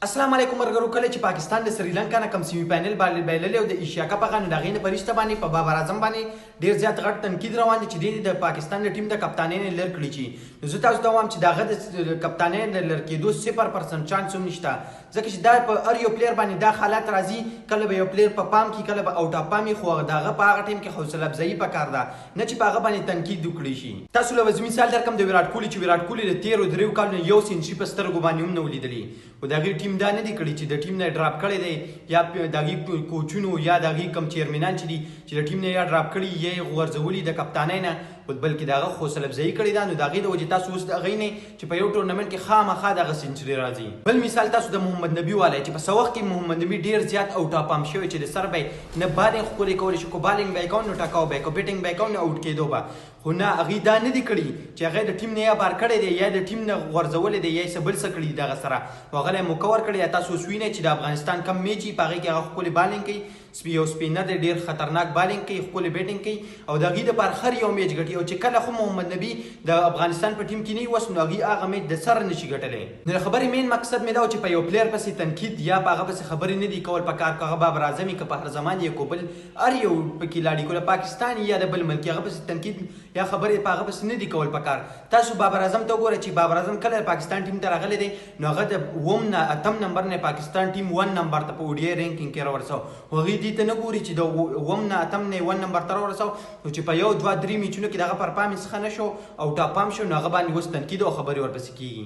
السلام علیکم مرګرو. کله چې پاکستان د سریلانکا نه کم سیمی فائنل باندې بایللې او د ایشیا کپ هغه د هغې نه په رشته باندې په بابر اعظم باندې ډېر زیات غټ تنقید روان دی چې د پاکستان د ټیم د کپتانۍ نه لرې کړي چې نو زه تاسو ته وایم چې د هغه د کپتانۍ نه لرې کېدو 0% چانس هم نشته، ځکه چې دا په هر یو پلیر باندې دا حالات راځي. کله به یو پلیر په پام کې، کله به آوټ اف پام وي، خو د هغه په هغه ټیم کې حوصله افزایي پکار ده، نه چې په هغه باندې تنقید وکړي شي. تاسو له مثال درکړم د ویراټ کوهلي چې ویراټ کوهلي د تېرو دریو کالونو یو سینچري په سترګو باندې هم نه ولیدلي، خو د هغې ټیم دا نه دي کړي چې د ټیم نه ډراپ کړی دی یا د هغې کوچونو یا د هغې کم چیرمنان چې دي چې د ټیم نه یا ډراپ کړي یا یې غورځولي د کپتانۍ نه، بلکې د هغه حوصله افزایي کړې ده. نو د هغې د وجې تاسو اوس د هغې نه چې په یو ټورنمنټ کې خامخا دغه سینچري راځي. بل مثال تاسو د محمد نبي والی چې په څه وخت کې محمد نبي ډېر زیات آوټ اف پام شوی چې د سر به نه بالینګ ښکلې کولی شي، کو بالینګ به یې کوو نو ټکاو به یې کو بیټینګ به یې کوو نو آوټ کېدو به، خو نه هغې دا نه دي کړي چې هغه د ټیم نه یا بار کړی دی یا د ټیم نه غورځولی دی یا یې څه بل څه کړي دي دغه سره، نو هغه له یې مکور کړی. یا تاسو اوس وینئ چې د افغانستان کم میچ وي په هغې کې هغه ښکلې بالینګ کوي، یو سپینر دی ډېر خطرناک بالینګ کوي، ښکلې بیټینګ کوي او د هغې دپاره هر یو میچ ګټي، او چې کله خو محمد نبي د افغانستان په ټیم کې نه وي اوس، نو هغې هغه میچ د سره نشي ګټلی. نو د خبرې مین مقصد مې دا و چې په یو پلیر پسې تنقید یا په هغه پسې خبرې نه دي کول پکار، که هغه بابر اعظم وي که په هر زمان یې کو بل هر یو پکې لاړي کو له پاکستان یا د بل ملک، هغه پسې تنقید یا خبرې په هغه پسې نه دي کول پکار. تاسو بابر اعظم ته وګورئ چې بابر اعظم کله د پاکستان ټیم ته راغلی دی نو هغه د اووم نه اتم نمبر نه پاکستان ټیم 1 نمبر ته په اوډي رینکینګ کې راورسو، هغوی دې ته نه ګوري چې د اووم نه اتم نه 1 نمبر ته راورسو، نو چې په یو دوه درې میچونو کې د هغه پرفارمنس ښه نه شو او ټاپ پام شو، نو هغه باندې اوس تنقید او خبرې ورپسې کېږي.